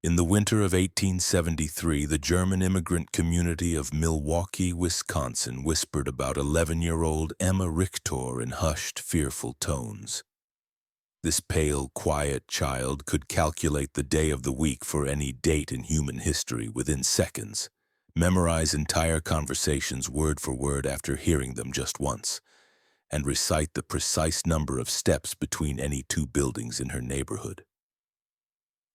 In the winter of 1873, the German immigrant community of Milwaukee, Wisconsin whispered about 11-year-old Emma Richter in hushed, fearful tones. This pale, quiet child could calculate the day of the week for any date in human history within seconds, memorize entire conversations word for word after hearing them just once, and recite the precise number of steps between any two buildings in her neighborhood.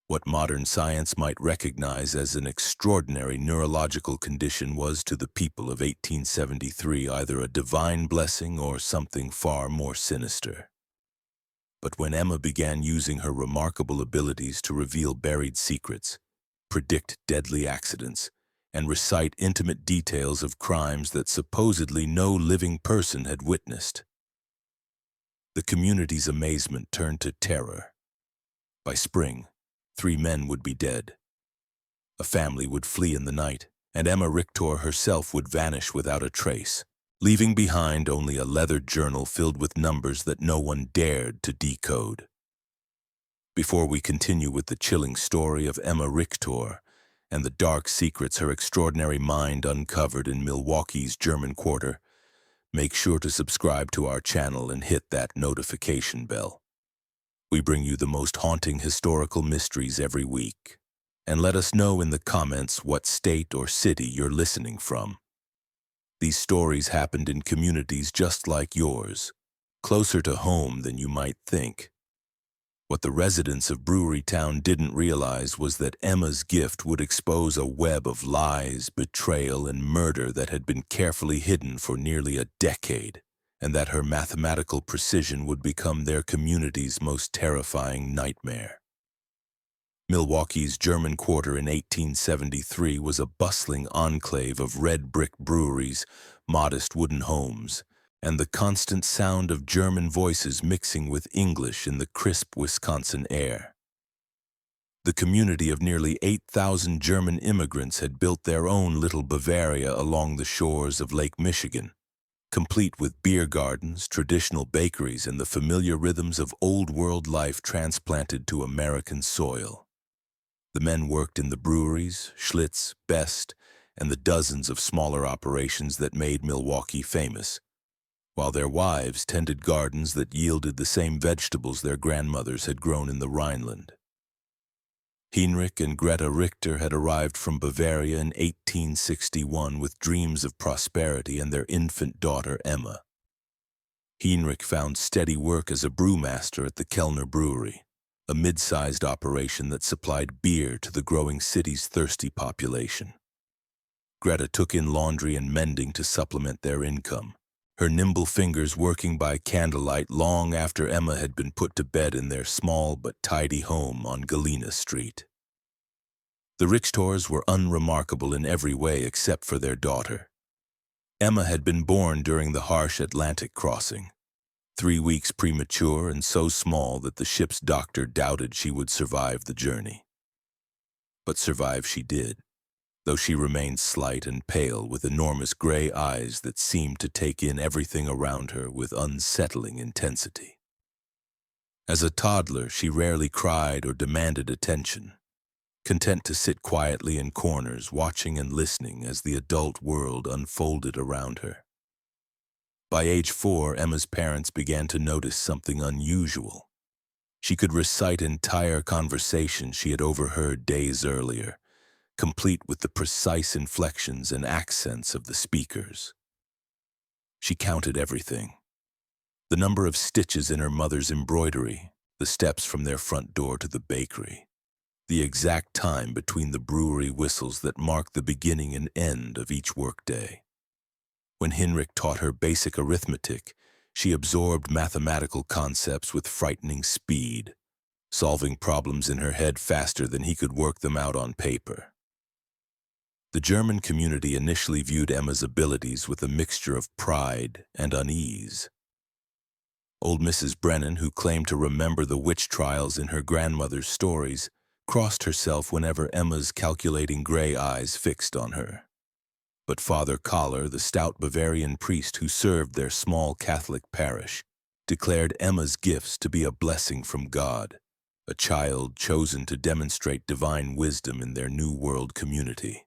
What modern science might recognize as an extraordinary neurological condition was to the people of 1873 either a divine blessing or something far more sinister. But when Emma began using her remarkable abilities to reveal buried secrets, predict deadly accidents, and recite intimate details of crimes that supposedly no living person had witnessed, the community's amazement turned to terror. By spring, 3 men would be dead. A family would flee in the night, and Emma Richter herself would vanish without a trace, leaving behind only a leathered journal filled with numbers that no one dared to decode. Before we continue with the chilling story of Emma Richter and the dark secrets her extraordinary mind uncovered in Milwaukee's German Quarter, make sure to subscribe to our channel and hit that notification bell. We bring you the most haunting historical mysteries every week. And let us know in the comments what state or city you're listening from. These stories happened in communities just like yours, closer to home than you might think. What the residents of Brewery Town didn't realize was that Emma's gift would expose a web of lies, betrayal, and murder that had been carefully hidden for nearly a decade, and that her mathematical precision would become their community's most terrifying nightmare. Milwaukee's German Quarter in 1873 was a bustling enclave of red brick breweries, modest wooden homes, and the constant sound of German voices mixing with English in the crisp Wisconsin air. The community of nearly 8,000 German immigrants had built their own little Bavaria along the shores of Lake Michigan, complete with beer gardens, traditional bakeries, and the familiar rhythms of old-world life transplanted to American soil. The men worked in the breweries, Schlitz, Best, and the dozens of smaller operations that made Milwaukee famous, while their wives tended gardens that yielded the same vegetables their grandmothers had grown in the Rhineland. Heinrich and Greta Richter had arrived from Bavaria in 1861 with dreams of prosperity and their infant daughter Emma. Heinrich found steady work as a brewmaster at the Kellner Brewery, a mid-sized operation that supplied beer to the growing city's thirsty population. Greta took in laundry and mending to supplement their income, her nimble fingers working by candlelight long after Emma had been put to bed in their small but tidy home on Galena Street. The Richters were unremarkable in every way except for their daughter. Emma had been born during the harsh Atlantic crossing, 3 weeks premature and so small that the ship's doctor doubted she would survive the journey. But survive she did, though she remained slight and pale with enormous gray eyes that seemed to take in everything around her with unsettling intensity. As a toddler, she rarely cried or demanded attention, content to sit quietly in corners watching and listening as the adult world unfolded around her. By age 4, Emma's parents began to notice something unusual. She could recite entire conversations she had overheard days earlier, complete with the precise inflections and accents of the speakers. She counted everything: the number of stitches in her mother's embroidery, the steps from their front door to the bakery, the exact time between the brewery whistles that marked the beginning and end of each workday. When Heinrich taught her basic arithmetic, she absorbed mathematical concepts with frightening speed, solving problems in her head faster than he could work them out on paper. The German community initially viewed Emma's abilities with a mixture of pride and unease. Old Mrs. Brennan, who claimed to remember the witch trials in her grandmother's stories, crossed herself whenever Emma's calculating gray eyes fixed on her. But Father Koller, the stout Bavarian priest who served their small Catholic parish, declared Emma's gifts to be a blessing from God, a child chosen to demonstrate divine wisdom in their New World community.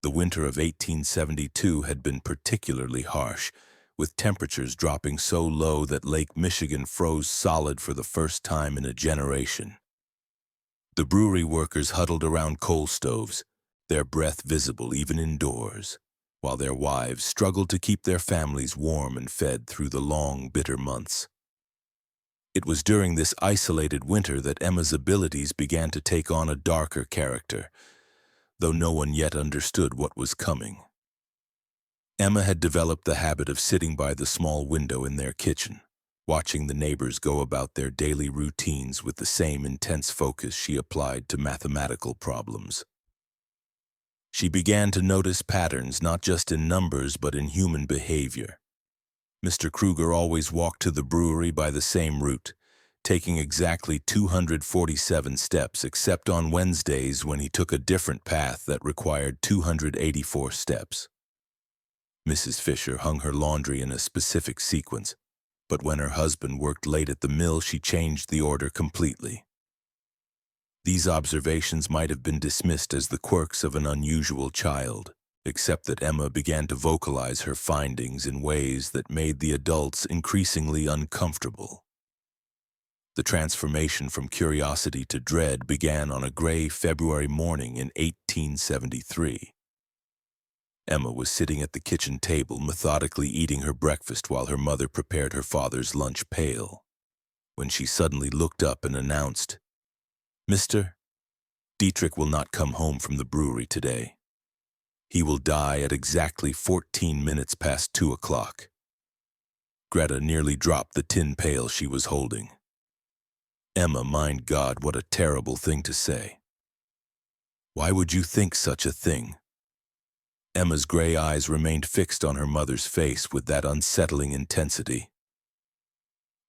The winter of 1872 had been particularly harsh, with temperatures dropping so low that Lake Michigan froze solid for the first time in a generation. The brewery workers huddled around coal stoves, their breath visible even indoors, while their wives struggled to keep their families warm and fed through the long, bitter months. It was during this isolated winter that Emma's abilities began to take on a darker character, though no one yet understood what was coming. Emma had developed the habit of sitting by the small window in their kitchen, watching the neighbors go about their daily routines with the same intense focus she applied to mathematical problems. She began to notice patterns not just in numbers but in human behavior. Mr. Kruger always walked to the brewery by the same route, taking exactly 247 steps except on Wednesdays when he took a different path that required 284 steps. Mrs. Fisher hung her laundry in a specific sequence, but when her husband worked late at the mill, she changed the order completely. These observations might have been dismissed as the quirks of an unusual child, except that Emma began to vocalize her findings in ways that made the adults increasingly uncomfortable. The transformation from curiosity to dread began on a gray February morning in 1873. Emma was sitting at the kitchen table, methodically eating her breakfast while her mother prepared her father's lunch pail, when she suddenly looked up and announced, "Mr. Dietrich will not come home from the brewery today. He will die at exactly 14 minutes past 2 o'clock. Greta nearly dropped the tin pail she was holding. Emma, my God, what a terrible thing to say. Why would you think such a thing? Emma's gray eyes remained fixed on her mother's face with that unsettling intensity.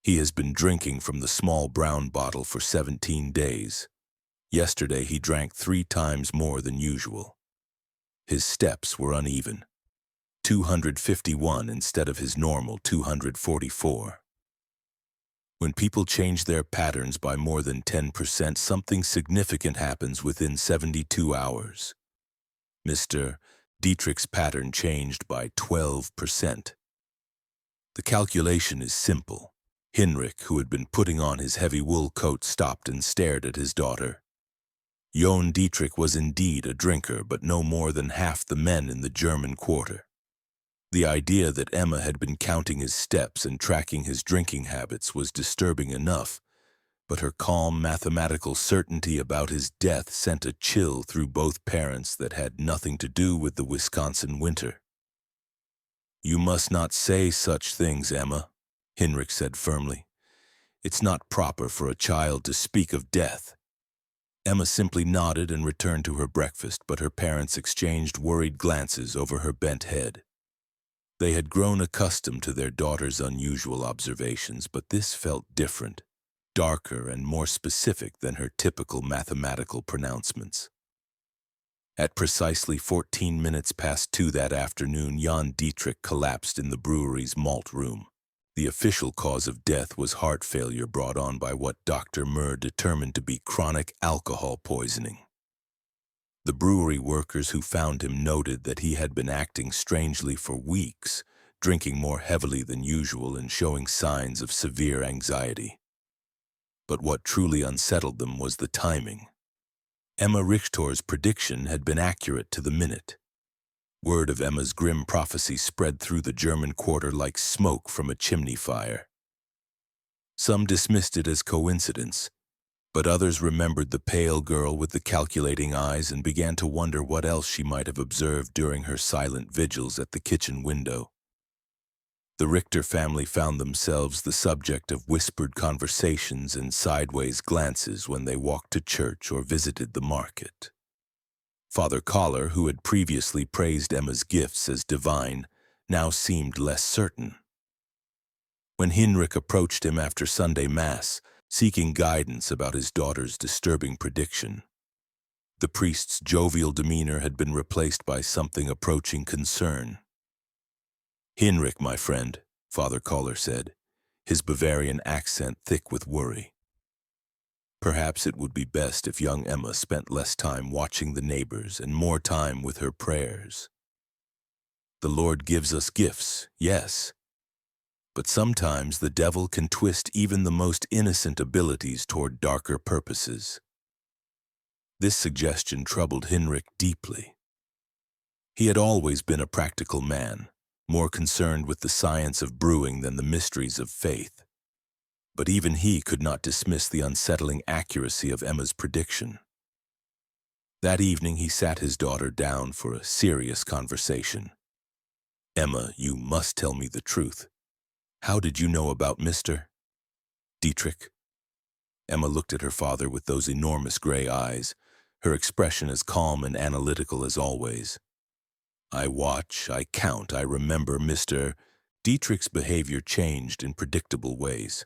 He has been drinking from the small brown bottle for 17 days. Yesterday he drank 3 times more than usual. His steps were uneven, 251 instead of his normal 244. When people change their patterns by more than 10%, something significant happens within 72 hours. Mr. Dietrich's pattern changed by 12%. The calculation is simple. Hinrich, who had been putting on his heavy wool coat, stopped and stared at his daughter. Jon Dietrich was indeed a drinker, but no more than half the men in the German quarter. The idea that Emma had been counting his steps and tracking his drinking habits was disturbing enough, but her calm mathematical certainty about his death sent a chill through both parents that had nothing to do with the Wisconsin winter. "You must not say such things, Emma," Hinrich said firmly. "It's not proper for a child to speak of death." Emma simply nodded and returned to her breakfast, but her parents exchanged worried glances over her bent head. They had grown accustomed to their daughter's unusual observations, but this felt different, darker and more specific than her typical mathematical pronouncements. At precisely 14 minutes past 2 that afternoon, Jon Dietrich collapsed in the brewery's malt room. The official cause of death was heart failure brought on by what Dr. Murr determined to be chronic alcohol poisoning. The brewery workers who found him noted that he had been acting strangely for weeks, drinking more heavily than usual and showing signs of severe anxiety. But what truly unsettled them was the timing. Emma Richter's prediction had been accurate to the minute. Word of Emma's grim prophecy spread through the German quarter like smoke from a chimney fire. Some dismissed it as coincidence, but others remembered the pale girl with the calculating eyes and began to wonder what else she might have observed during her silent vigils at the kitchen window. The Richter family found themselves the subject of whispered conversations and sideways glances when they walked to church or visited the market. Father Collar, who had previously praised Emma's gifts as divine, now seemed less certain. When Hinrich approached him after Sunday Mass, seeking guidance about his daughter's disturbing prediction, the priest's jovial demeanor had been replaced by something approaching concern. "Hinrich, my friend," Father Collar said, his Bavarian accent thick with worry. Perhaps it would be best if young Emma spent less time watching the neighbors and more time with her prayers. The Lord gives us gifts, yes, but sometimes the devil can twist even the most innocent abilities toward darker purposes. This suggestion troubled Hinrich deeply. He had always been a practical man, more concerned with the science of brewing than the mysteries of faith. But even he could not dismiss the unsettling accuracy of Emma's prediction. That evening he sat his daughter down for a serious conversation. "Emma, you must tell me the truth. How did you know about Mr. Dietrich?" Emma looked at her father with those enormous gray eyes, her expression as calm and analytical as always. "I watch, I count, I remember Mr. Dietrich's behavior changed in predictable ways.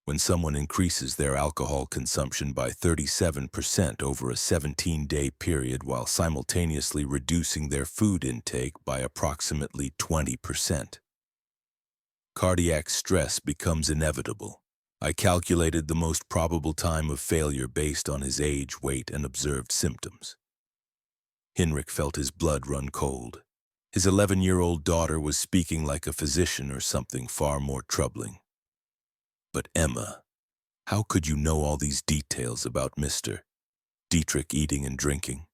When someone increases their alcohol consumption by 37% over a 17-day period while simultaneously reducing their food intake by approximately 20%. Cardiac stress becomes inevitable. I calculated the most probable time of failure based on his age, weight, and observed symptoms." Hinrich felt his blood run cold. His 11-year-old daughter was speaking like a physician or something far more troubling. "But Emma, how could you know all these details about Mr. Dietrich eating and drinking?"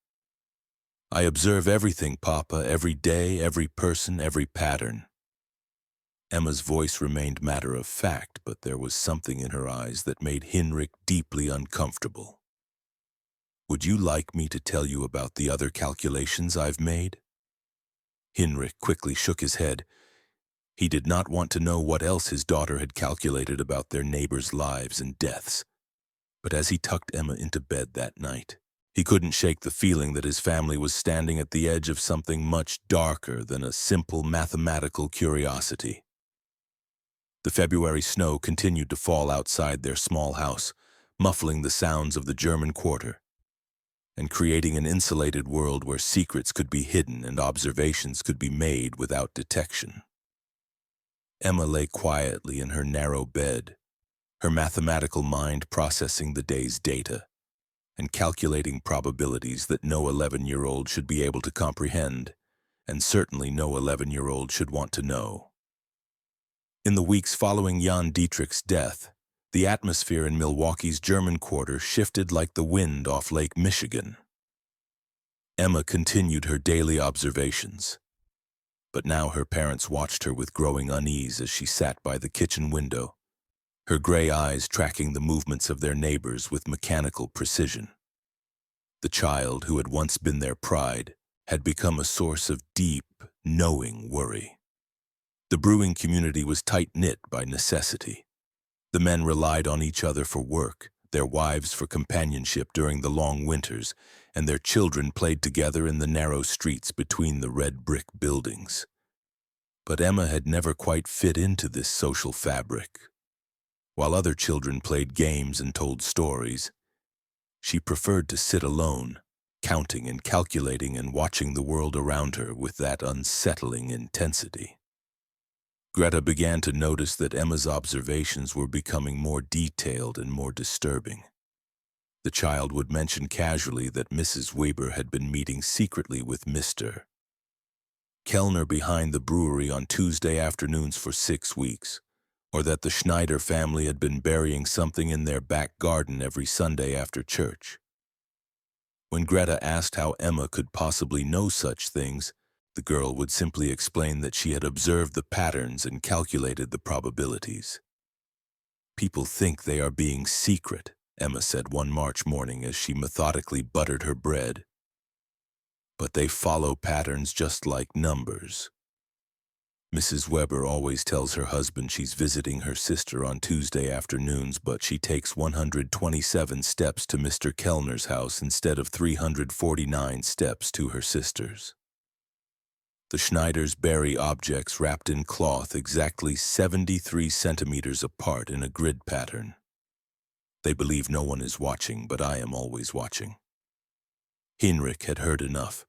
"I observe everything, Papa, every day, every person, every pattern." Emma's voice remained matter-of-fact, but there was something in her eyes that made Hinrich deeply uncomfortable. "Would you like me to tell you about the other calculations I've made?" Hinrich quickly shook his head. He did not want to know what else his daughter had calculated about their neighbors' lives and deaths. But as he tucked Emma into bed that night, he couldn't shake the feeling that his family was standing at the edge of something much darker than a simple mathematical curiosity. The February snow continued to fall outside their small house, muffling the sounds of the German quarter, and creating an insulated world where secrets could be hidden and observations could be made without detection. Emma lay quietly in her narrow bed, her mathematical mind processing the day's data and calculating probabilities that no 11-year-old should be able to comprehend, and certainly no 11-year-old should want to know. In the weeks following Jan Dietrich's death, the atmosphere in Milwaukee's German quarter shifted like the wind off Lake Michigan. Emma continued her daily observations, but now her parents watched her with growing unease as she sat by the kitchen window, her gray eyes tracking the movements of their neighbors with mechanical precision. The child, who had once been their pride, had become a source of deep, knowing worry. The brewing community was tight-knit by necessity. The men relied on each other for work, their wives for companionship during the long winters, and their children played together in the narrow streets between the red brick buildings. But Emma had never quite fit into this social fabric. While other children played games and told stories, she preferred to sit alone, counting and calculating and watching the world around her with that unsettling intensity. Greta began to notice that Emma's observations were becoming more detailed and more disturbing. The child would mention casually that Mrs. Weber had been meeting secretly with Mr. Kellner behind the brewery on Tuesday afternoons for 6 weeks, or that the Schneider family had been burying something in their back garden every Sunday after church. When Greta asked how Emma could possibly know such things, the girl would simply explain that she had observed the patterns and calculated the probabilities. "People think they are being secret," Emma said one March morning as she methodically buttered her bread. "But they follow patterns just like numbers. Mrs. Weber always tells her husband she's visiting her sister on Tuesday afternoons, but she takes 127 steps to Mr. Kellner's house instead of 349 steps to her sister's. The Schneiders bury objects wrapped in cloth exactly 73 centimeters apart in a grid pattern. They believe no one is watching, but I am always watching." Hinrich had heard enough.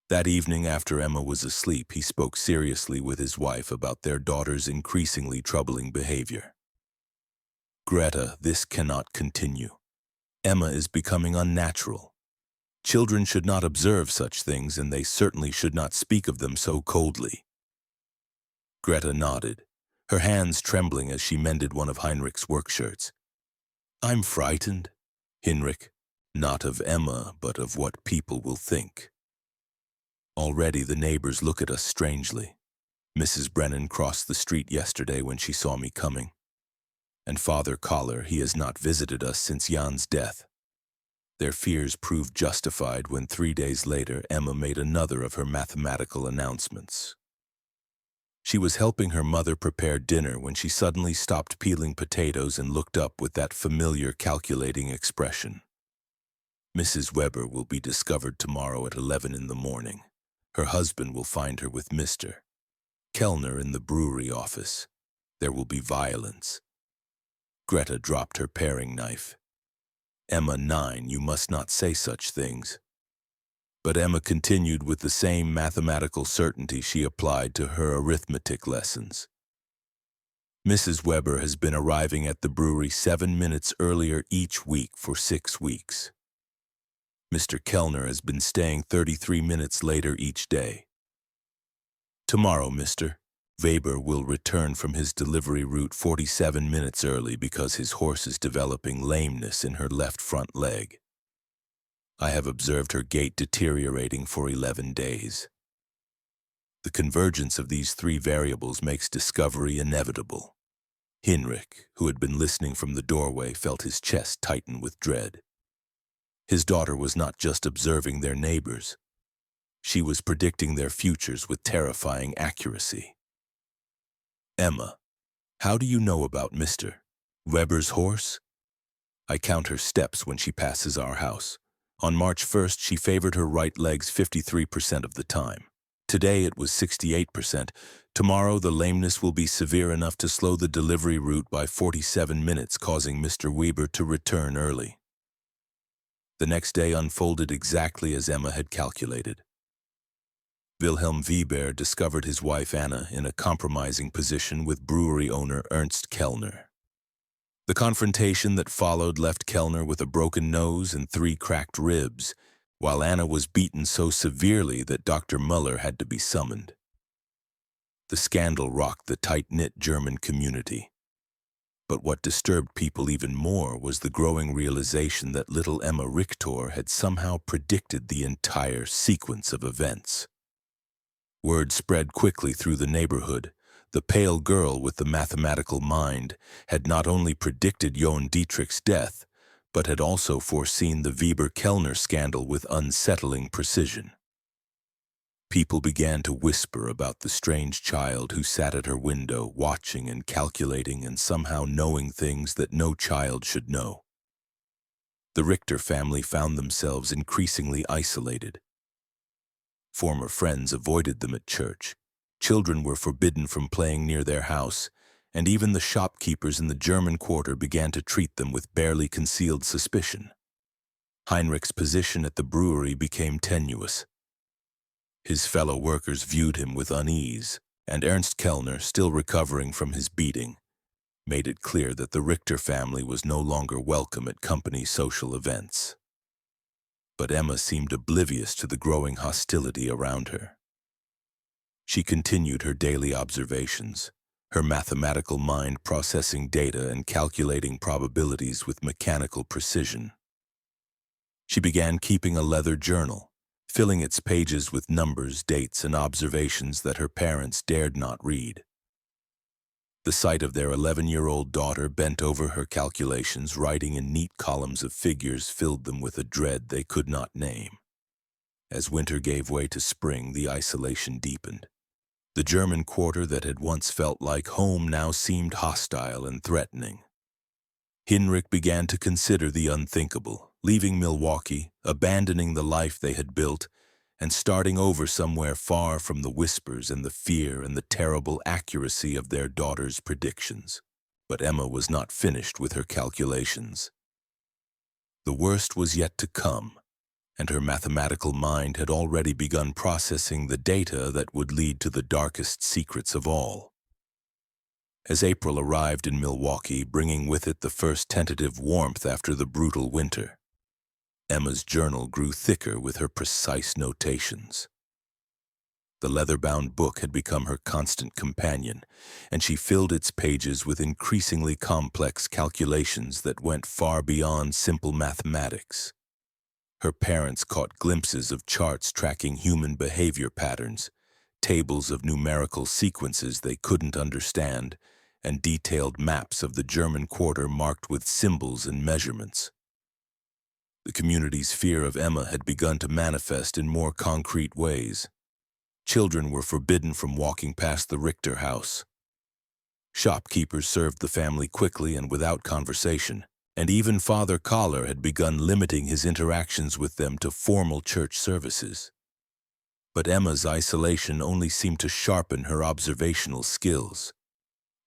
That evening, after Emma was asleep, he spoke seriously with his wife about their daughter's increasingly troubling behavior. "Greta, this cannot continue. Emma is becoming unnatural. Children should not observe such things, and they certainly should not speak of them so coldly. Greta nodded, her hands trembling as she mended one of Heinrich's work shirts. I'm frightened, Heinrich, not of Emma, but of what people will think. Already the neighbors look at us strangely. Mrs. Brennan crossed the street yesterday when she saw me coming. And Father Collar, he has not visited us since Jan's death. Their fears proved justified when 3 days later Emma made another of her mathematical announcements. She was helping her mother prepare dinner when she suddenly stopped peeling potatoes and looked up with that familiar calculating expression. Mrs. Weber will be discovered tomorrow at 11 in the morning. Her husband will find her with Mr. Kellner in the brewery office. There will be violence. Greta dropped her paring knife. Emma, 9, you must not say such things. But Emma continued with the same mathematical certainty she applied to her arithmetic lessons. Mrs. Weber has been arriving at the brewery 7 minutes earlier each week for 6 weeks. Mr. Kellner has been staying 33 minutes later each day. Tomorrow, Mr. Weber will return from his delivery route 47 minutes early because his horse is developing lameness in her left front leg. I have observed her gait deteriorating for 11 days. The convergence of these 3 variables makes discovery inevitable. Heinrich, who had been listening from the doorway, felt his chest tighten with dread. His daughter was not just observing their neighbors. She was predicting their futures with terrifying accuracy. Emma, how do you know about Mr. Weber's horse? I count her steps when she passes our house. On March 1st, she favored her right legs 53% of the time. Today it was 68%. Tomorrow the lameness will be severe enough to slow the delivery route by 47 minutes, causing Mr. Weber to return early. The next day unfolded exactly as Emma had calculated. Wilhelm Weber discovered his wife Anna in a compromising position with brewery owner Ernst Kellner. The confrontation that followed left Kellner with a broken nose and 3 cracked ribs, while Anna was beaten so severely that Dr. Muller had to be summoned. The scandal rocked the tight-knit German community. But what disturbed people even more was the growing realization that little Emma Richter had somehow predicted the entire sequence of events. Word spread quickly through the neighborhood. The pale girl with the mathematical mind had not only predicted Johann Dietrich's death, but had also foreseen the Weber-Kellner scandal with unsettling precision. People began to whisper about the strange child who sat at her window, watching and calculating and somehow knowing things that no child should know. The Richter family found themselves increasingly isolated. Former friends avoided them at church. Children were forbidden from playing near their house, and even the shopkeepers in the German quarter began to treat them with barely concealed suspicion. Heinrich's position at the brewery became tenuous. His fellow workers viewed him with unease, and Ernst Kellner, still recovering from his beating, made it clear that the Richter family was no longer welcome at company social events. But Emma seemed oblivious to the growing hostility around her. She continued her daily observations, her mathematical mind processing data and calculating probabilities with mechanical precision. She began keeping a leather journal, filling its pages with numbers, dates, and observations that her parents dared not read. The sight of their 11-year-old daughter bent over her calculations, writing in neat columns of figures, filled them with a dread they could not name. As winter gave way to spring, the isolation deepened. The German quarter that had once felt like home now seemed hostile and threatening. Heinrich began to consider the unthinkable, leaving Milwaukee, abandoning the life they had built, and starting over somewhere far from the whispers and the fear and the terrible accuracy of their daughter's predictions. But Emma was not finished with her calculations. The worst was yet to come, and her mathematical mind had already begun processing the data that would lead to the darkest secrets of all. As April arrived in Milwaukee, bringing with it the first tentative warmth after the brutal winter, Emma's journal grew thicker with her precise notations. The leather-bound book had become her constant companion, and she filled its pages with increasingly complex calculations that went far beyond simple mathematics. Her parents caught glimpses of charts tracking human behavior patterns, tables of numerical sequences they couldn't understand, and detailed maps of the German quarter marked with symbols and measurements. The community's fear of Emma had begun to manifest in more concrete ways. Children were forbidden from walking past the Richter house. Shopkeepers served the family quickly and without conversation, and even Father Collar had begun limiting his interactions with them to formal church services. But Emma's isolation only seemed to sharpen her observational skills,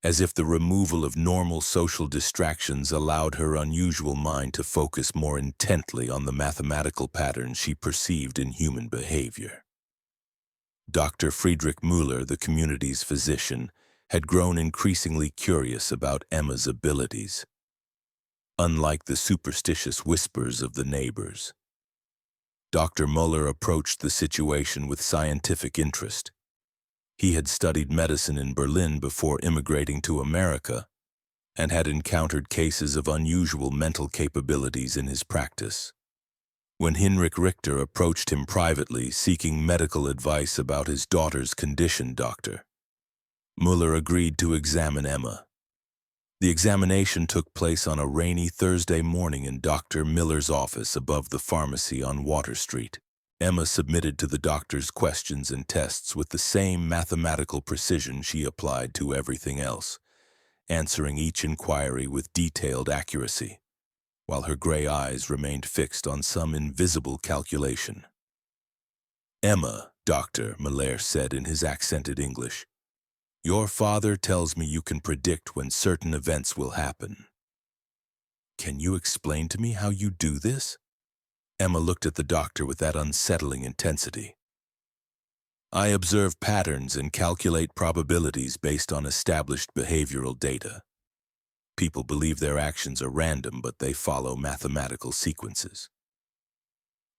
as if the removal of normal social distractions allowed her unusual mind to focus more intently on the mathematical patterns she perceived in human behavior. Dr. Friedrich Müller, the community's physician, had grown increasingly curious about Emma's abilities. Unlike the superstitious whispers of the neighbors, Dr. Müller approached the situation with scientific interest. He had studied medicine in Berlin before immigrating to America and had encountered cases of unusual mental capabilities in his practice. When Heinrich Richter approached him privately seeking medical advice about his daughter's condition, Dr. Müller agreed to examine Emma. The examination took place on a rainy Thursday morning in Dr. Miller's office above the pharmacy on Water Street. Emma submitted to the doctor's questions and tests with the same mathematical precision she applied to everything else, answering each inquiry with detailed accuracy, while her gray eyes remained fixed on some invisible calculation. "Emma," Dr. Müller said in his accented English, "your father tells me you can predict when certain events will happen. Can you explain to me how you do this?" Emma looked at the doctor with that unsettling intensity. "I observe patterns and calculate probabilities based on established behavioral data. People believe their actions are random, but they follow mathematical sequences.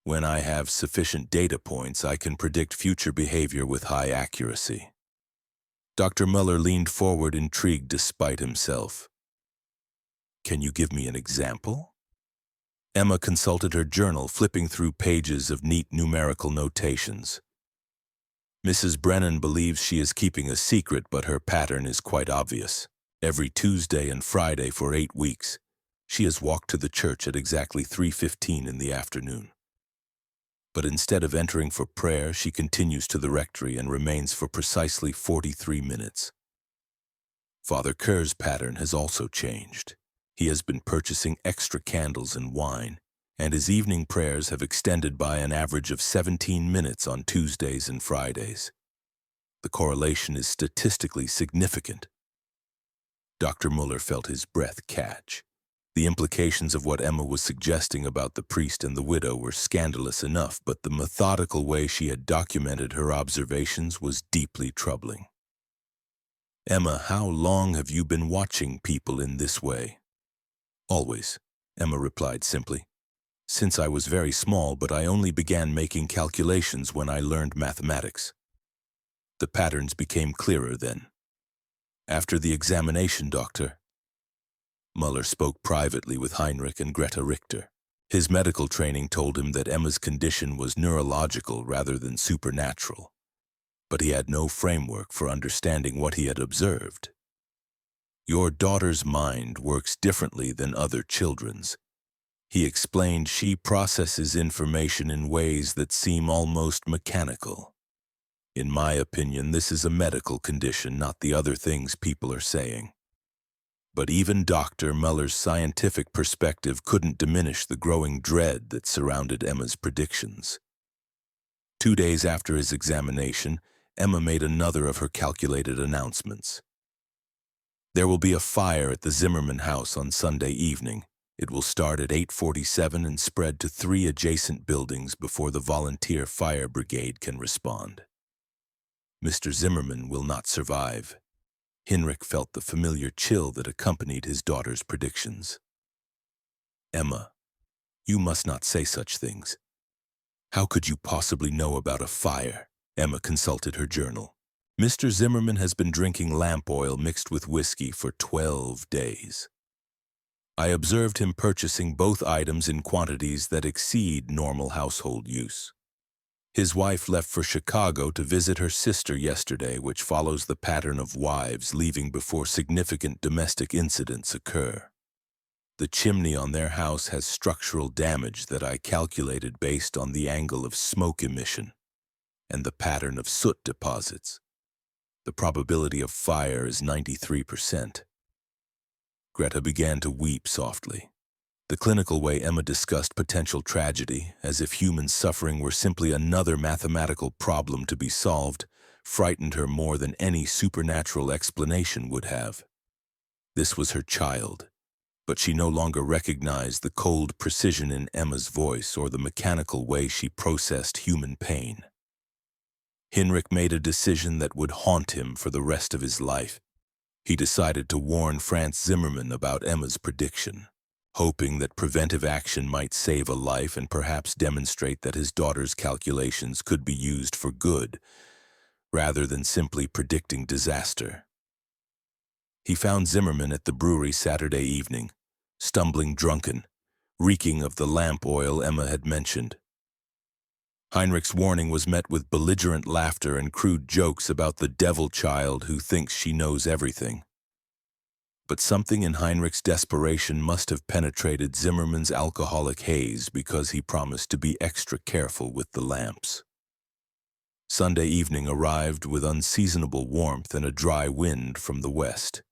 When I have sufficient data points, I can predict future behavior with high accuracy." Dr. Müller leaned forward, intrigued despite himself. "Can you give me an example?" Emma consulted her journal, flipping through pages of neat numerical notations. "Mrs. Brennan believes she is keeping a secret, but her pattern is quite obvious. Every Tuesday and Friday for 8 weeks, she has walked to the church at exactly 3:15 in the afternoon. But instead of entering for prayer, she continues to the rectory and remains for precisely 43 minutes. Father Kerr's pattern has also changed. He has been purchasing extra candles and wine, and his evening prayers have extended by an average of 17 minutes on Tuesdays and Fridays. The correlation is statistically significant." Dr. Müller felt his breath catch. The implications of what Emma was suggesting about the priest and the widow were scandalous enough, but the methodical way she had documented her observations was deeply troubling. "Emma, how long have you been watching people in this way?" "Always," Emma replied simply. "Since I was very small, but I only began making calculations when I learned mathematics. The patterns became clearer then." "After the examination, Doctor?" Müller spoke privately with Heinrich and Greta Richter. His medical training told him that Emma's condition was neurological rather than supernatural, but he had no framework for understanding what he had observed. "Your daughter's mind works differently than other children's." He explained she processes information in ways that seem almost mechanical. "In my opinion, this is a medical condition, not the other things people are saying." But even Dr. Müller's scientific perspective couldn't diminish the growing dread that surrounded Emma's predictions. 2 days after his examination, Emma made another of her calculated announcements. "There will be a fire at the Zimmerman house on Sunday evening. It will start at 8:47 and spread to 3 adjacent buildings before the volunteer fire brigade can respond. Mr. Zimmerman will not survive." Heinrich felt the familiar chill that accompanied his daughter's predictions. "Emma, You must not say such things. How could you possibly know about a fire? Emma consulted her journal. Mr. Zimmerman has been drinking lamp oil mixed with whiskey for 12 days. I observed him purchasing both items in quantities that exceed normal household use. His wife left for Chicago to visit her sister yesterday, which follows the pattern of wives leaving before significant domestic incidents occur. The chimney on their house has structural damage that I calculated based on the angle of smoke emission and the pattern of soot deposits. The probability of fire is 93%. Greta began to weep softly. The clinical way Emma discussed potential tragedy, as if human suffering were simply another mathematical problem to be solved, frightened her more than any supernatural explanation would have. This was her child, but she no longer recognized the cold precision in Emma's voice or the mechanical way she processed human pain. Hinrich made a decision that would haunt him for the rest of his life. He decided to warn Franz Zimmerman about Emma's prediction, hoping that preventive action might save a life and perhaps demonstrate that his daughter's calculations could be used for good, rather than simply predicting disaster. He found Zimmerman at the brewery Saturday evening, stumbling drunken, reeking of the lamp oil Emma had mentioned. Heinrich's warning was met with belligerent laughter and crude jokes about the devil child who thinks she knows everything. But something in Heinrich's desperation must have penetrated Zimmerman's alcoholic haze because he promised to be extra careful with the lamps. Sunday evening arrived with unseasonable warmth and a dry wind from the west.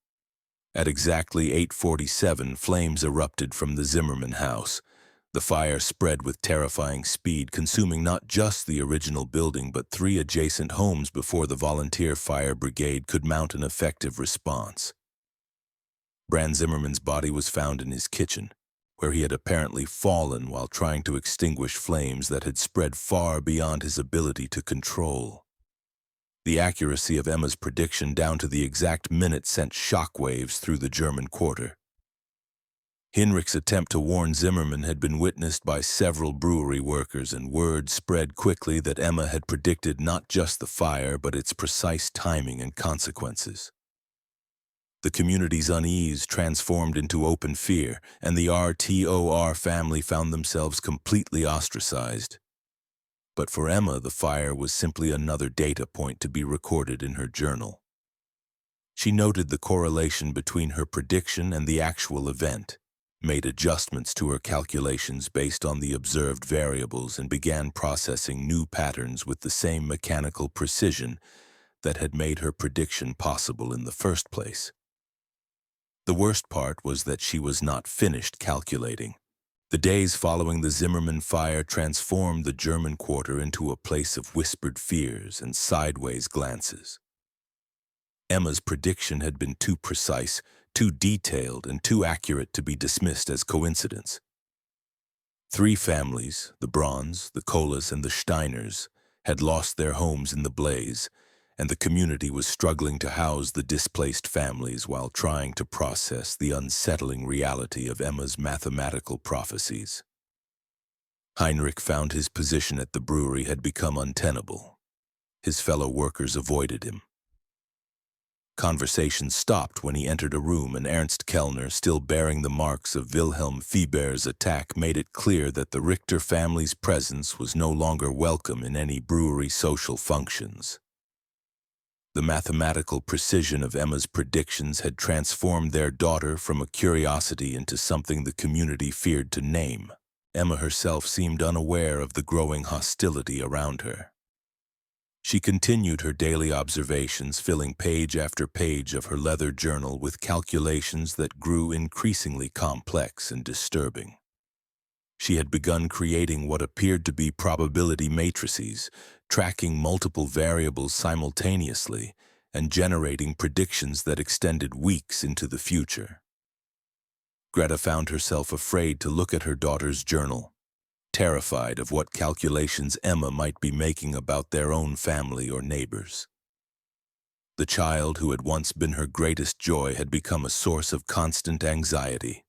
At exactly 8:47, flames erupted from the Zimmerman house. The fire spread with terrifying speed, consuming not just the original building but 3 adjacent homes before the volunteer fire brigade could mount an effective response. Brand Zimmerman's body was found in his kitchen, where he had apparently fallen while trying to extinguish flames that had spread far beyond his ability to control. The accuracy of Emma's prediction down to the exact minute sent shockwaves through the German quarter. Hinrich's attempt to warn Zimmerman had been witnessed by several brewery workers, and word spread quickly that Emma had predicted not just the fire but its precise timing and consequences. The community's unease transformed into open fear, and the RTOR family found themselves completely ostracized. But for Emma, the fire was simply another data point to be recorded in her journal. She noted the correlation between her prediction and the actual event, made adjustments to her calculations based on the observed variables, and began processing new patterns with the same mechanical precision that had made her prediction possible in the first place. The worst part was that she was not finished calculating. The days following the Zimmerman fire transformed the German quarter into a place of whispered fears and sideways glances. Emma's prediction had been too precise, too detailed, and too accurate to be dismissed as coincidence. 3 families, the Brauns, the Kohles, and the Steiners, had lost their homes in the blaze, and the community was struggling to house the displaced families while trying to process the unsettling reality of Emma's mathematical prophecies. Heinrich found his position at the brewery had become untenable. His fellow workers avoided him. Conversation stopped when he entered a room, and Ernst Kellner, still bearing the marks of Wilhelm Fieber's attack, made it clear that the Richter family's presence was no longer welcome in any brewery social functions. The mathematical precision of Emma's predictions had transformed their daughter from a curiosity into something the community feared to name. Emma herself seemed unaware of the growing hostility around her. She continued her daily observations, filling page after page of her leather journal with calculations that grew increasingly complex and disturbing. She had begun creating what appeared to be probability matrices, tracking multiple variables simultaneously and generating predictions that extended weeks into the future. Greta found herself afraid to look at her daughter's journal, terrified of what calculations Emma might be making about their own family or neighbors. The child who had once been her greatest joy had become a source of constant anxiety.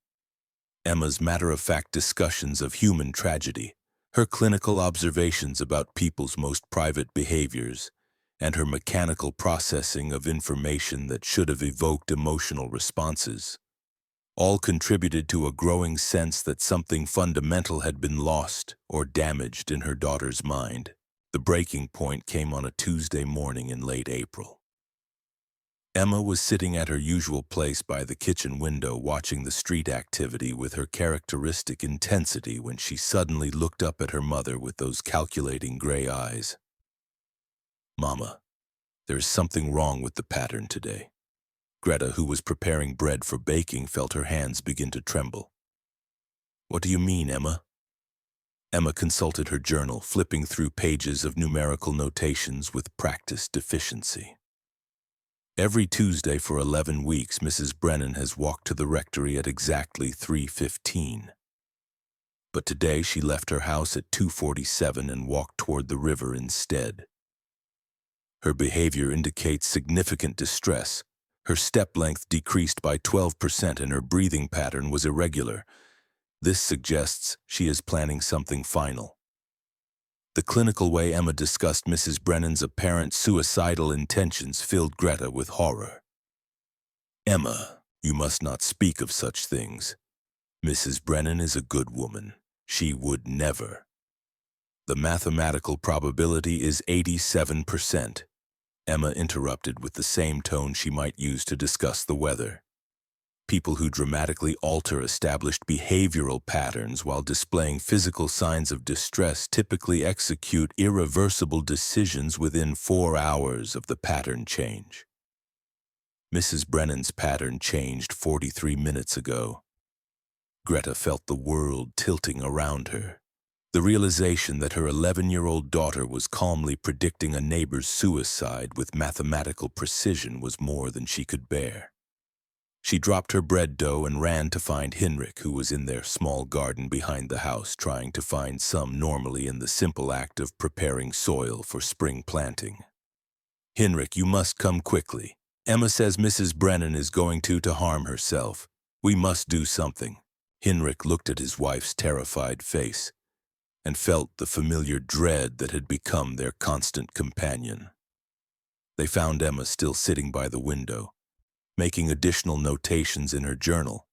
Emma's matter-of-fact discussions of human tragedy, her clinical observations about people's most private behaviors, and her mechanical processing of information that should have evoked emotional responses, all contributed to a growing sense that something fundamental had been lost or damaged in her daughter's mind. The breaking point came on a Tuesday morning in late April. Emma was sitting at her usual place by the kitchen window watching the street activity with her characteristic intensity when she suddenly looked up at her mother with those calculating gray eyes. "Mama, there's something wrong with the pattern today." Greta, who was preparing bread for baking, felt her hands begin to tremble. "What do you mean, Emma?" Emma consulted her journal, flipping through pages of numerical notations with practiced efficiency. Every Tuesday for 11 weeks, Mrs. Brennan has walked to the rectory at exactly 3:15. But today she left her house at 2:47 and walked toward the river instead. Her behavior indicates significant distress. Her step length decreased by 12% and her breathing pattern was irregular. This suggests she is planning something final. The clinical way Emma discussed Mrs. Brennan's apparent suicidal intentions filled Greta with horror. "Emma, you must not speak of such things. Mrs. Brennan is a good woman. She would never." "The mathematical probability is 87%. Emma interrupted with the same tone she might use to discuss the weather. People who dramatically alter established behavioral patterns while displaying physical signs of distress typically execute irreversible decisions within 4 hours of the pattern change. Mrs. Brennan's pattern changed 43 minutes ago. Greta felt the world tilting around her. The realization that her 11-year-old daughter was calmly predicting a neighbor's suicide with mathematical precision was more than she could bear. She dropped her bread dough and ran to find Hinrich, who was in their small garden behind the house trying to find some normally in the simple act of preparing soil for spring planting. "Hinrich, you must come quickly. Emma says Mrs. Brennan is going to harm herself. We must do something." Hinrich looked at his wife's terrified face and felt the familiar dread that had become their constant companion. They found Emma still sitting by the window, making additional notations in her journal,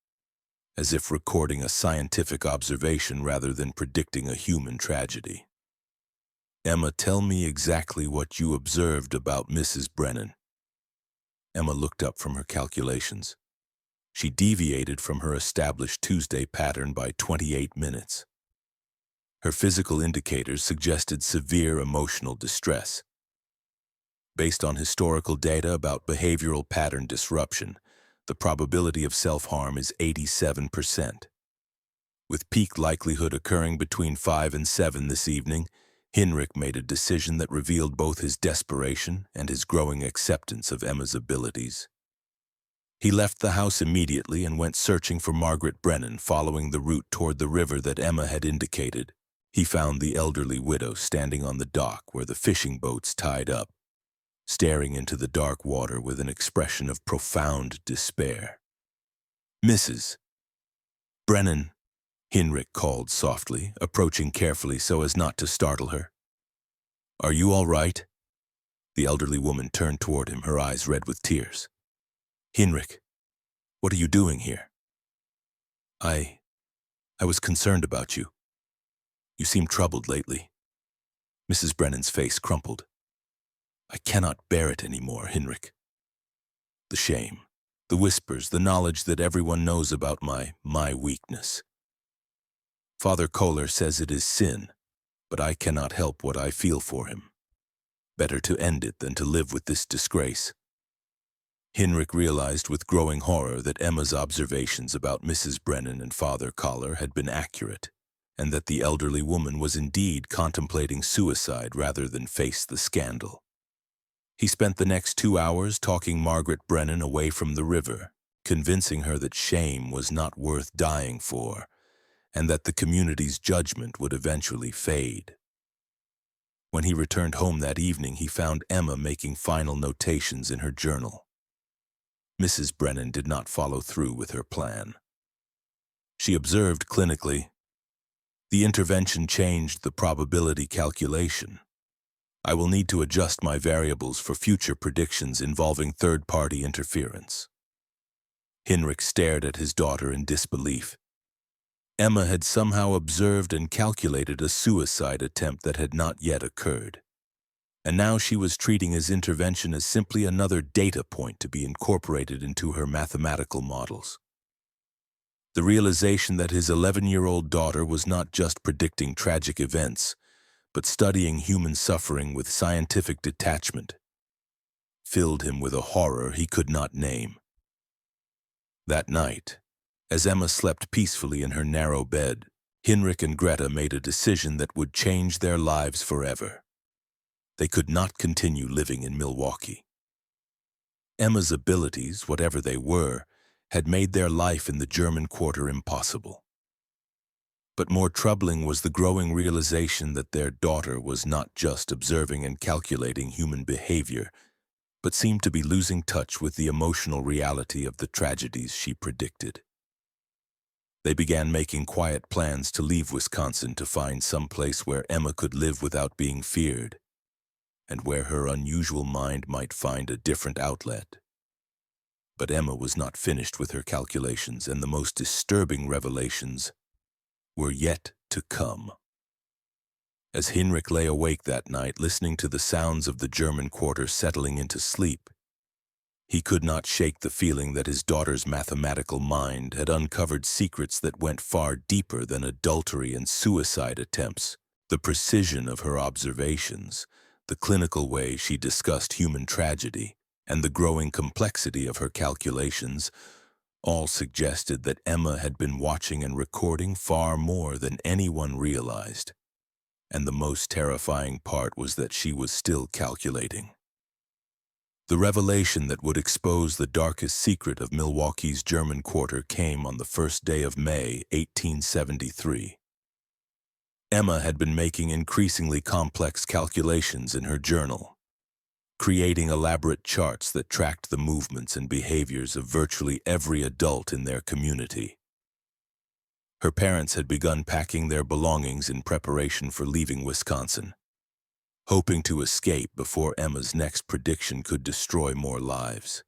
as if recording a scientific observation rather than predicting a human tragedy. "Emma, tell me exactly what you observed about Mrs. Brennan." Emma looked up from her calculations. She deviated from her established Tuesday pattern by 28 minutes. Her physical indicators suggested severe emotional distress. Based on historical data about behavioral pattern disruption, the probability of self-harm is 87%. With peak likelihood occurring between 5 and 7 this evening, Hinrich made a decision that revealed both his desperation and his growing acceptance of Emma's abilities. He left the house immediately and went searching for Margaret Brennan, following the route toward the river that Emma had indicated. He found the elderly widow standing on the dock where the fishing boats tied up, staring into the dark water with an expression of profound despair. "Mrs. Brennan," Hinrich called softly, approaching carefully so as not to startle her. "Are you all right?" The elderly woman turned toward him, her eyes red with tears. "Hinrich, what are you doing here?" I was concerned about you. You seem troubled lately." Mrs. Brennan's face crumpled. "I cannot bear it anymore, Hinrich. The shame, the whispers, the knowledge that everyone knows about my weakness. Father Kohler says it is sin, but I cannot help what I feel for him. Better to end it than to live with this disgrace." Hinrich realized with growing horror that Emma's observations about Mrs. Brennan and Father Kohler had been accurate, and that the elderly woman was indeed contemplating suicide rather than face the scandal. He spent the next 2 hours talking Margaret Brennan away from the river, convincing her that shame was not worth dying for, and that the community's judgment would eventually fade. When he returned home that evening, he found Emma making final notations in her journal. Mrs. Brennan did not follow through with her plan. She observed clinically. The intervention changed the probability calculation. I will need to adjust my variables for future predictions involving third-party interference. Hinrich stared at his daughter in disbelief. Emma had somehow observed and calculated a suicide attempt that had not yet occurred. And now she was treating his intervention as simply another data point to be incorporated into her mathematical models. The realization that his 11-year-old daughter was not just predicting tragic events, but studying human suffering with scientific detachment, filled him with a horror he could not name. That night, as Emma slept peacefully in her narrow bed, Hinrich and Greta made a decision that would change their lives forever. They could not continue living in Milwaukee. Emma's abilities, whatever they were, had made their life in the German quarter impossible. But more troubling was the growing realization that their daughter was not just observing and calculating human behavior, but seemed to be losing touch with the emotional reality of the tragedies she predicted. They began making quiet plans to leave Wisconsin to find some place where Emma could live without being feared, and where her unusual mind might find a different outlet. But Emma was not finished with her calculations, and the most disturbing revelations were yet to come. As Hinrich lay awake that night, listening to the sounds of the German quarter settling into sleep, he could not shake the feeling that his daughter's mathematical mind had uncovered secrets that went far deeper than adultery and suicide attempts. The precision of her observations, the clinical way she discussed human tragedy, and the growing complexity of her calculations all suggested that Emma had been watching and recording far more than anyone realized. And the most terrifying part was that she was still calculating. The revelation that would expose the darkest secret of Milwaukee's German quarter came on the first day of May, 1873. Emma had been making increasingly complex calculations in her journal, creating elaborate charts that tracked the movements and behaviors of virtually every adult in their community. Her parents had begun packing their belongings in preparation for leaving Wisconsin, hoping to escape before Emma's next prediction could destroy more lives.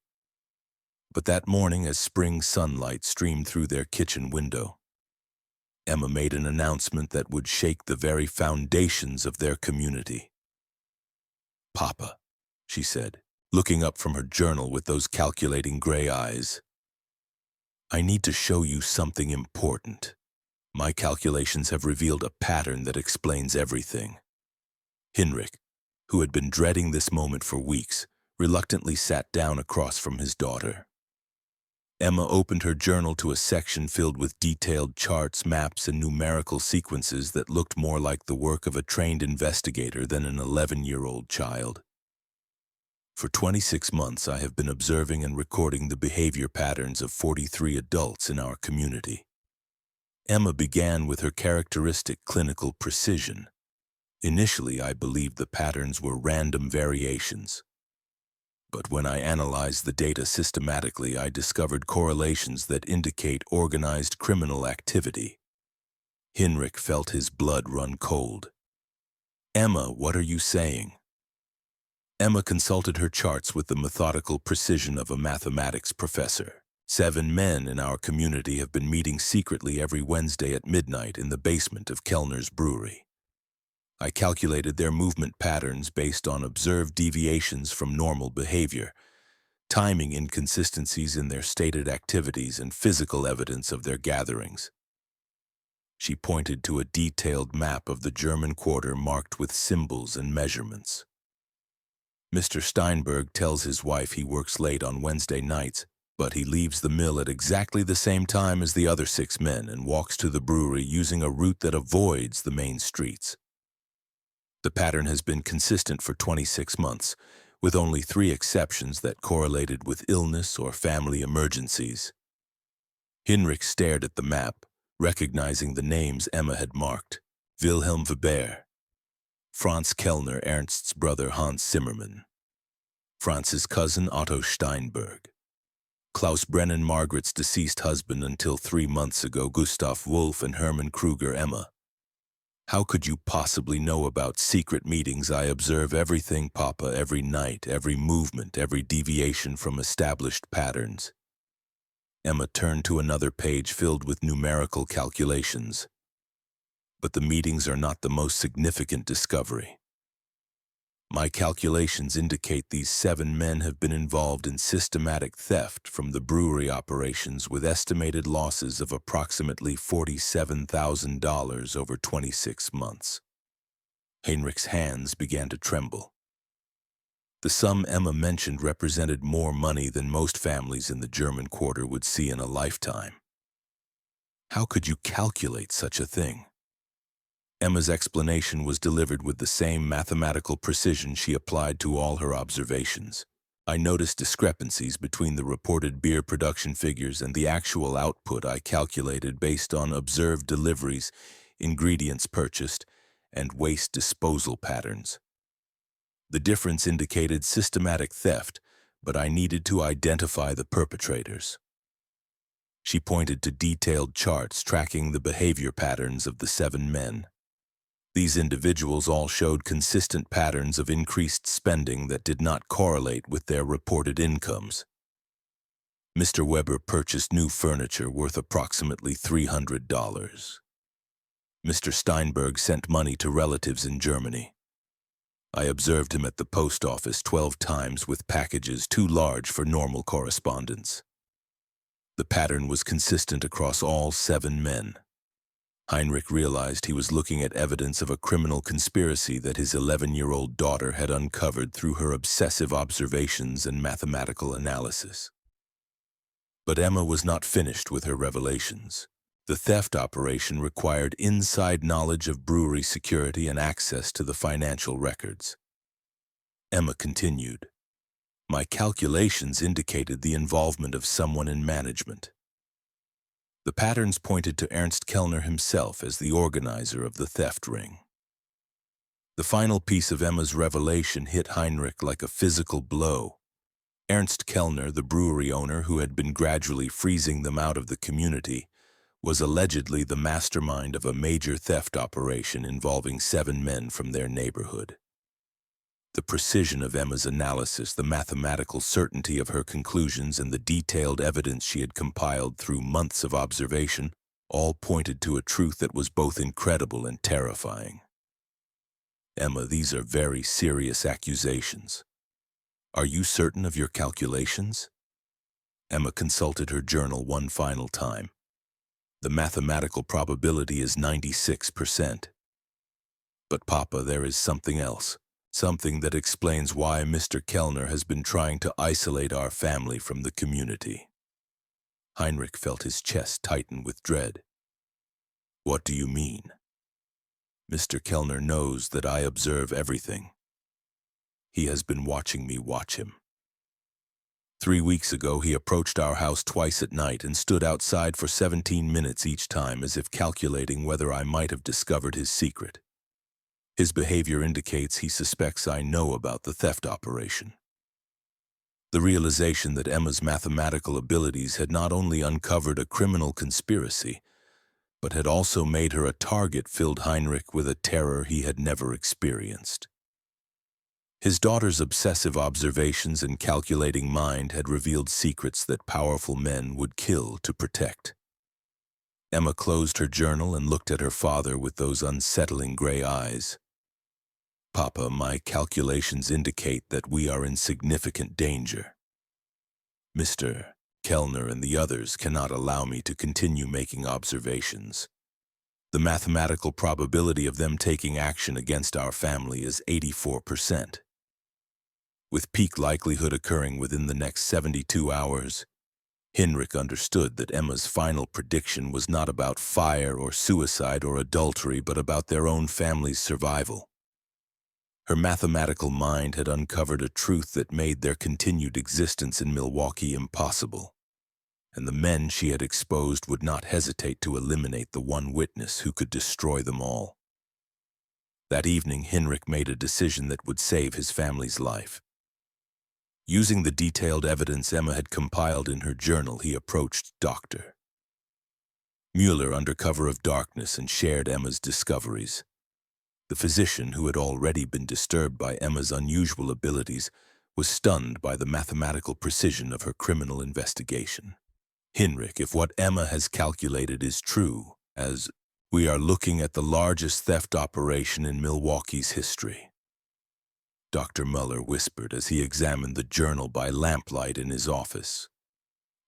But that morning, as spring sunlight streamed through their kitchen window, Emma made an announcement that would shake the very foundations of their community. "Papa," she said, looking up from her journal with those calculating gray eyes, "I need to show you something important. My calculations have revealed a pattern that explains everything." Hinrich, who had been dreading this moment for weeks, reluctantly sat down across from his daughter. Emma opened her journal to a section filled with detailed charts, maps, and numerical sequences that looked more like the work of a trained investigator than an 11-year-old child. "For 26 months, I have been observing and recording the behavior patterns of 43 adults in our community." Emma began with her characteristic clinical precision. "Initially, I believed the patterns were random variations. But when I analyzed the data systematically, I discovered correlations that indicate organized criminal activity." Hinrich felt his blood run cold. "Emma, what are you saying?" Emma consulted her charts with the methodical precision of a mathematics professor. 7 men in our community have been meeting secretly every Wednesday at midnight in the basement of Kellner's brewery. I calculated their movement patterns based on observed deviations from normal behavior, timing inconsistencies in their stated activities, and physical evidence of their gatherings. She pointed to a detailed map of the German quarter marked with symbols and measurements. "Mr. Steinberg tells his wife he works late on Wednesday nights, but he leaves the mill at exactly the same time as the other 6 men and walks to the brewery using a route that avoids the main streets. The pattern has been consistent for 26 months, with only 3 exceptions that correlated with illness or family emergencies." Hinrich stared at the map, recognizing the names Emma had marked: Wilhelm Weber, Franz Kellner, Ernst's brother Hans Zimmermann, Franz's cousin Otto Steinberg, Klaus Brennan, Margaret's deceased husband until 3 months ago, Gustav Wolf and Hermann Kruger, Emma. How could you possibly know about secret meetings? I observe everything, Papa, every night, every movement, every deviation from established patterns. Emma turned to another page filled with numerical calculations. But the meetings are not the most significant discovery. My calculations indicate these 7 men have been involved in systematic theft from the brewery operations with estimated losses of approximately $47,000 over 26 months. Heinrich's hands began to tremble. The sum Emma mentioned represented more money than most families in the German quarter would see in a lifetime. How could you calculate such a thing? Emma's explanation was delivered with the same mathematical precision she applied to all her observations. I noticed discrepancies between the reported beer production figures and the actual output I calculated based on observed deliveries, ingredients purchased, and waste disposal patterns. The difference indicated systematic theft, but I needed to identify the perpetrators. She pointed to detailed charts tracking the behavior patterns of the 7 men. These individuals all showed consistent patterns of increased spending that did not correlate with their reported incomes. Mr. Weber purchased new furniture worth approximately $300. Mr. Steinberg sent money to relatives in Germany. I observed him at the post office 12 times with packages too large for normal correspondence. The pattern was consistent across all 7 men. Heinrich realized he was looking at evidence of a criminal conspiracy that his 11-year-old daughter had uncovered through her obsessive observations and mathematical analysis. But Emma was not finished with her revelations. The theft operation required inside knowledge of brewery security and access to the financial records. Emma continued, "My calculations indicated the involvement of someone in management." The patterns pointed to Ernst Kellner himself as the organizer of the theft ring. The final piece of Emma's revelation hit Heinrich like a physical blow. Ernst Kellner, the brewery owner who had been gradually freezing them out of the community, was allegedly the mastermind of a major theft operation involving 7 men from their neighborhood. The precision of Emma's analysis, the mathematical certainty of her conclusions, and the detailed evidence she had compiled through months of observation all pointed to a truth that was both incredible and terrifying. "Emma, these are very serious accusations. Are you certain of your calculations?" Emma consulted her journal one final time. "The mathematical probability is 96%. But Papa, there is something else. Something that explains why Mr. Kellner has been trying to isolate our family from the community." Heinrich felt his chest tighten with dread. "What do you mean?" "Mr. Kellner knows that I observe everything. He has been watching me watch him. 3 weeks ago, he approached our house twice at night and stood outside for 17 minutes each time as if calculating whether I might have discovered his secret. His behavior indicates he suspects I know about the theft operation." The realization that Emma's mathematical abilities had not only uncovered a criminal conspiracy, but had also made her a target filled Heinrich with a terror he had never experienced. His daughter's obsessive observations and calculating mind had revealed secrets that powerful men would kill to protect. Emma closed her journal and looked at her father with those unsettling gray eyes. "Papa, my calculations indicate that we are in significant danger. Mr. Kellner and the others cannot allow me to continue making observations. The mathematical probability of them taking action against our family is 84%. With peak likelihood occurring within the next 72 hours, Heinrich understood that Emma's final prediction was not about fire or suicide or adultery, but about their own family's survival. Her mathematical mind had uncovered a truth that made their continued existence in Milwaukee impossible, and the men she had exposed would not hesitate to eliminate the one witness who could destroy them all. That evening, Heinrich made a decision that would save his family's life. Using the detailed evidence Emma had compiled in her journal, he approached Dr. Mueller under cover of darkness and shared Emma's discoveries. The physician, who had already been disturbed by Emma's unusual abilities, was stunned by the mathematical precision of her criminal investigation. Hinrich, if what Emma has calculated is true, as we are looking at the largest theft operation in Milwaukee's history, Dr. Mueller whispered as he examined the journal by lamplight in his office.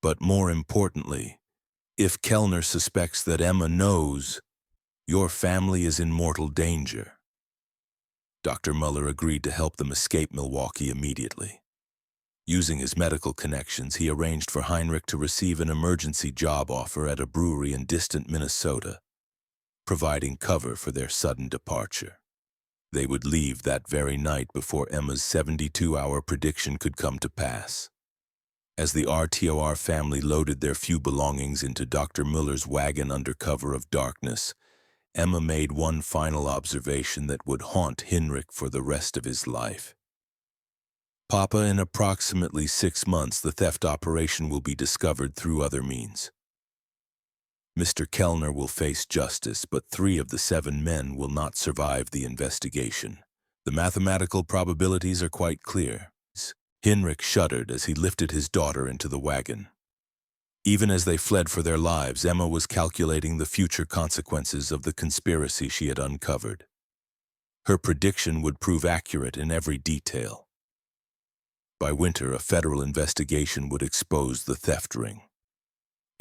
But more importantly, if Kellner suspects that Emma knows, your family is in mortal danger. Dr. Mueller agreed to help them escape Milwaukee immediately. Using his medical connections, he arranged for Heinrich to receive an emergency job offer at a brewery in distant Minnesota, providing cover for their sudden departure. They would leave that very night before Emma's 72-hour prediction could come to pass. As the RTOR family loaded their few belongings into Dr. Mueller's wagon under cover of darkness, Emma made one final observation that would haunt Hinrich for the rest of his life. Papa, in approximately 6 months, the theft operation will be discovered through other means. Mr. Kellner will face justice, but 3 of the 7 men will not survive the investigation. The mathematical probabilities are quite clear. Hinrich shuddered as he lifted his daughter into the wagon. Even as they fled for their lives, Emma was calculating the future consequences of the conspiracy she had uncovered. Her prediction would prove accurate in every detail. By winter, a federal investigation would expose the theft ring.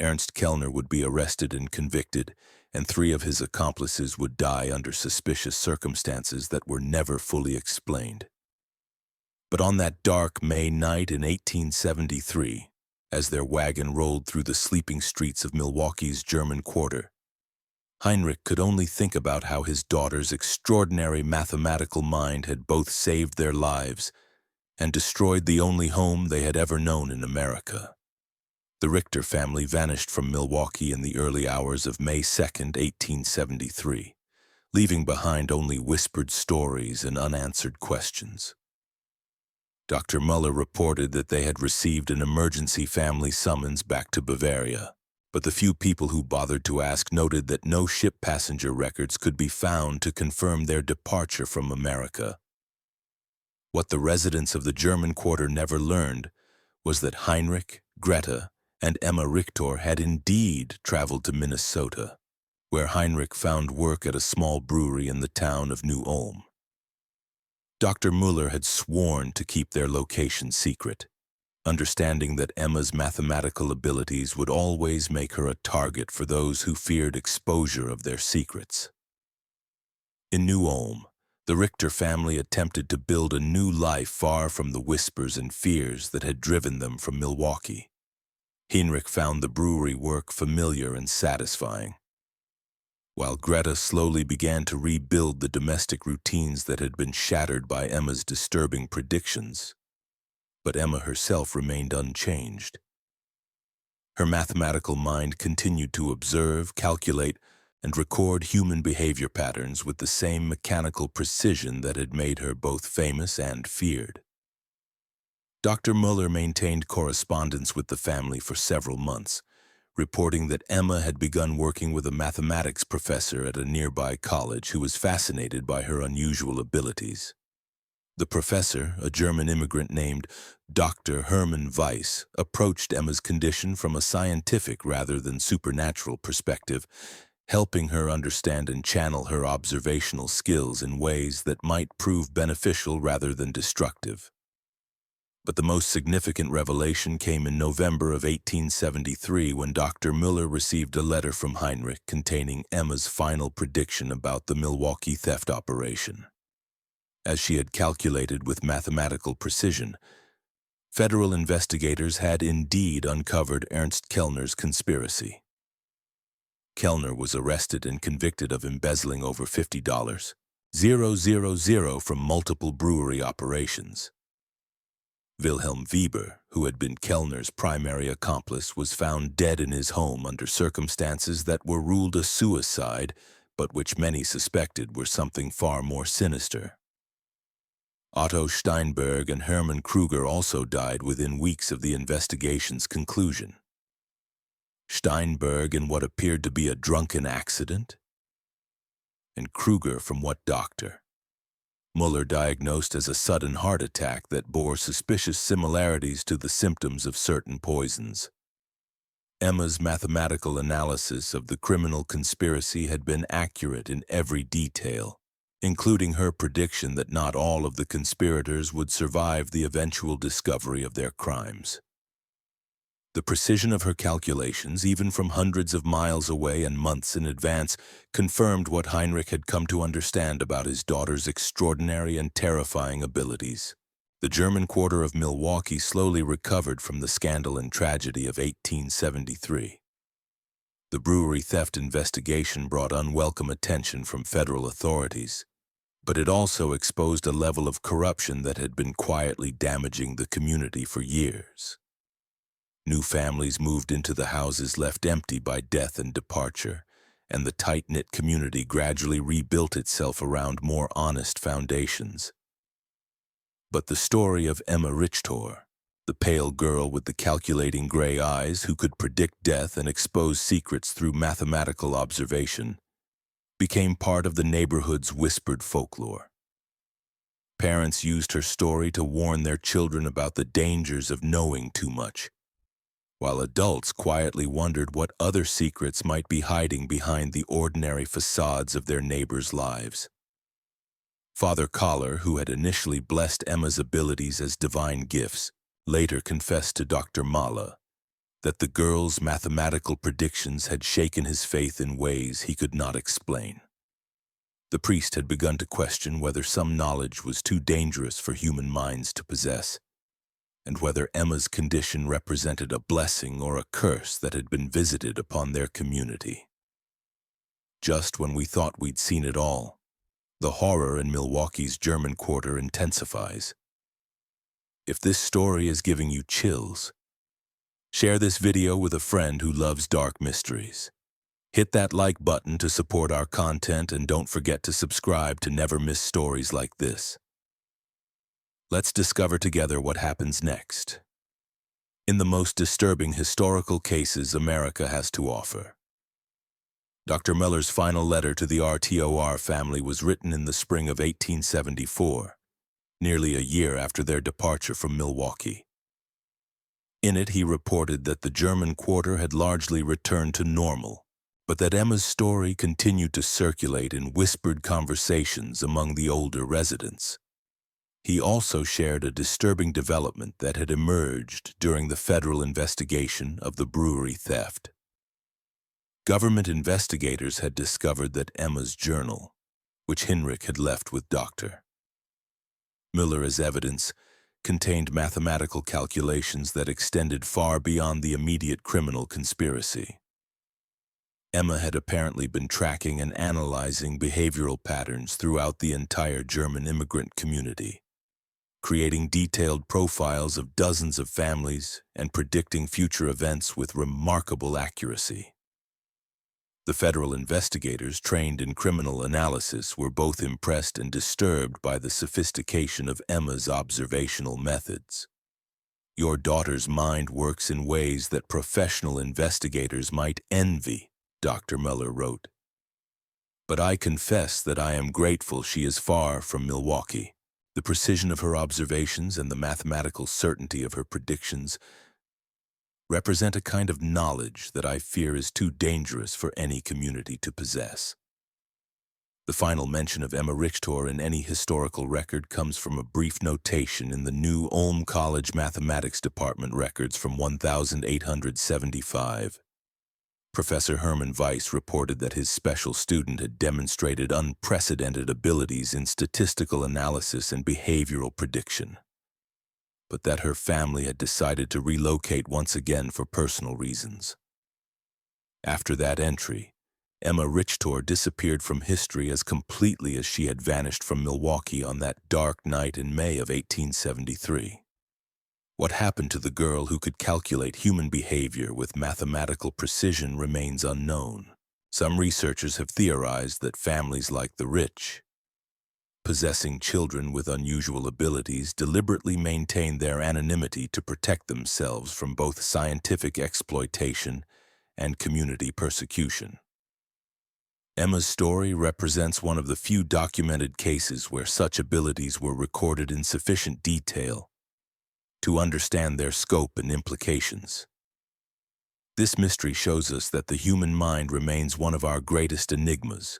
Ernst Kellner would be arrested and convicted, and 3 of his accomplices would die under suspicious circumstances that were never fully explained. But on that dark May night in 1873, as their wagon rolled through the sleeping streets of Milwaukee's German Quarter, Heinrich could only think about how his daughter's extraordinary mathematical mind had both saved their lives and destroyed the only home they had ever known in America. The Richter family vanished from Milwaukee in the early hours of May 2, 1873, leaving behind only whispered stories and unanswered questions. Dr. Mueller reported that they had received an emergency family summons back to Bavaria, but the few people who bothered to ask noted that no ship passenger records could be found to confirm their departure from America. What the residents of the German Quarter never learned was that Heinrich, Greta, and Emma Richter had indeed traveled to Minnesota, where Heinrich found work at a small brewery in the town of New Ulm. Dr. Mueller had sworn to keep their location secret, understanding that Emma's mathematical abilities would always make her a target for those who feared exposure of their secrets. In New Ulm, the Richter family attempted to build a new life far from the whispers and fears that had driven them from Milwaukee. Heinrich found the brewery work familiar and satisfying, while Greta slowly began to rebuild the domestic routines that had been shattered by Emma's disturbing predictions. But Emma herself remained unchanged. Her mathematical mind continued to observe, calculate, and record human behavior patterns with the same mechanical precision that had made her both famous and feared. Dr. Mueller maintained correspondence with the family for several months, reporting that Emma had begun working with a mathematics professor at a nearby college who was fascinated by her unusual abilities. The professor, a German immigrant named Dr. Hermann Weiss, approached Emma's condition from a scientific rather than supernatural perspective, helping her understand and channel her observational skills in ways that might prove beneficial rather than destructive. But the most significant revelation came in November of 1873 when Dr. Mueller received a letter from Heinrich containing Emma's final prediction about the Milwaukee theft operation. As she had calculated with mathematical precision, federal investigators had indeed uncovered Ernst Kellner's conspiracy. Kellner was arrested and convicted of embezzling over $50,000 from multiple brewery operations. Wilhelm Weber, who had been Kellner's primary accomplice, was found dead in his home under circumstances that were ruled a suicide, but which many suspected were something far more sinister. Otto Steinberg and Hermann Kruger also died within weeks of the investigation's conclusion. Steinberg in what appeared to be a drunken accident, and Kruger from what doctor? Muller diagnosed as a sudden heart attack that bore suspicious similarities to the symptoms of certain poisons. Emma's mathematical analysis of the criminal conspiracy had been accurate in every detail, including her prediction that not all of the conspirators would survive the eventual discovery of their crimes. The precision of her calculations, even from hundreds of miles away and months in advance, confirmed what Heinrich had come to understand about his daughter's extraordinary and terrifying abilities. The German quarter of Milwaukee slowly recovered from the scandal and tragedy of 1873. The brewery theft investigation brought unwelcome attention from federal authorities, but it also exposed a level of corruption that had been quietly damaging the community for years. New families moved into the houses left empty by death and departure, and the tight-knit community gradually rebuilt itself around more honest foundations. But the story of Emma Richter, the pale girl with the calculating gray eyes who could predict death and expose secrets through mathematical observation, became part of the neighborhood's whispered folklore. Parents used her story to warn their children about the dangers of knowing too much, while adults quietly wondered what other secrets might be hiding behind the ordinary facades of their neighbors' lives. Father Collar, who had initially blessed Emma's abilities as divine gifts, later confessed to Dr. Mala that the girl's mathematical predictions had shaken his faith in ways he could not explain. The priest had begun to question whether some knowledge was too dangerous for human minds to possess, and whether Emma's condition represented a blessing or a curse that had been visited upon their community. Just when we thought we'd seen it all, the horror in Milwaukee's German quarter intensifies. If this story is giving you chills, share this video with a friend who loves dark mysteries. Hit that like button to support our content, and don't forget to subscribe to never miss stories like this. Let's discover together what happens next. In the most disturbing historical cases America has to offer. Dr. Miller's final letter to the RTOR family was written in the spring of 1874, nearly a year after their departure from Milwaukee. In it, he reported that the German quarter had largely returned to normal, but that Emma's story continued to circulate in whispered conversations among the older residents. He also shared a disturbing development that had emerged during the federal investigation of the brewery theft. Government investigators had discovered that Emma's journal, which Heinrich had left with Dr. Miller as evidence, contained mathematical calculations that extended far beyond the immediate criminal conspiracy. Emma had apparently been tracking and analyzing behavioral patterns throughout the entire German immigrant community, creating detailed profiles of dozens of families and predicting future events with remarkable accuracy. The federal investigators trained in criminal analysis were both impressed and disturbed by the sophistication of Emma's observational methods. Your daughter's mind works in ways that professional investigators might envy, Dr. Muller wrote. But I confess that I am grateful she is far from Milwaukee. The precision of her observations and the mathematical certainty of her predictions represent a kind of knowledge that I fear is too dangerous for any community to possess. The final mention of Emma Richter in any historical record comes from a brief notation in the new Ulm College Mathematics Department records from 1875. Professor Hermann Weiss reported that his special student had demonstrated unprecedented abilities in statistical analysis and behavioral prediction, but that her family had decided to relocate once again for personal reasons. After that entry, Emma Richter disappeared from history as completely as she had vanished from Milwaukee on that dark night in May of 1873. What happened to the girl who could calculate human behavior with mathematical precision remains unknown. Some researchers have theorized that families like the rich, possessing children with unusual abilities deliberately maintain their anonymity to protect themselves from both scientific exploitation and community persecution. Emma's story represents one of the few documented cases where such abilities were recorded in sufficient detail to understand their scope and implications. This mystery shows us that the human mind remains one of our greatest enigmas,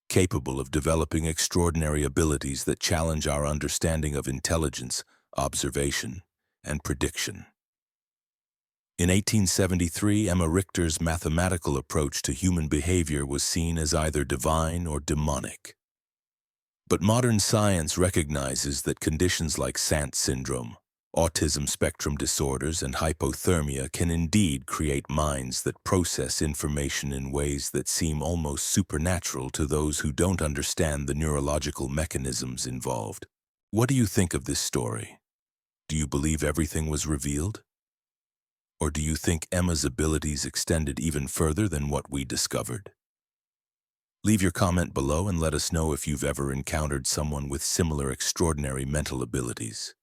capable of developing extraordinary abilities that challenge our understanding of intelligence, observation, and prediction. In 1873, Emma Richter's mathematical approach to human behavior was seen as either divine or demonic. But modern science recognizes that conditions like Sant syndrome, autism spectrum disorders, and hypothermia can indeed create minds that process information in ways that seem almost supernatural to those who don't understand the neurological mechanisms involved. What do you think of this story? Do you believe everything was revealed? Or do you think Emma's abilities extended even further than what we discovered? Leave your comment below and let us know if you've ever encountered someone with similar extraordinary mental abilities.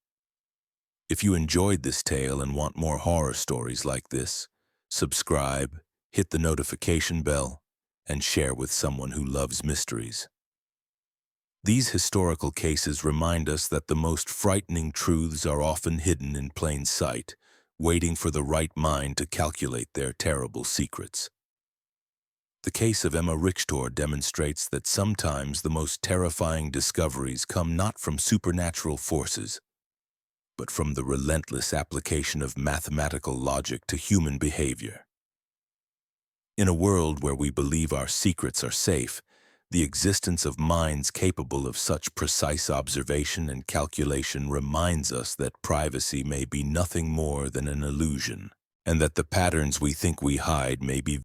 If you enjoyed this tale and want more horror stories like this, subscribe, hit the notification bell, and share with someone who loves mysteries. These historical cases remind us that the most frightening truths are often hidden in plain sight, waiting for the right mind to calculate their terrible secrets. The case of Emma Richter demonstrates that sometimes the most terrifying discoveries come not from supernatural forces, but from the relentless application of mathematical logic to human behavior. In a world where we believe our secrets are safe, the existence of minds capable of such precise observation and calculation reminds us that privacy may be nothing more than an illusion, and that the patterns we think we hide may be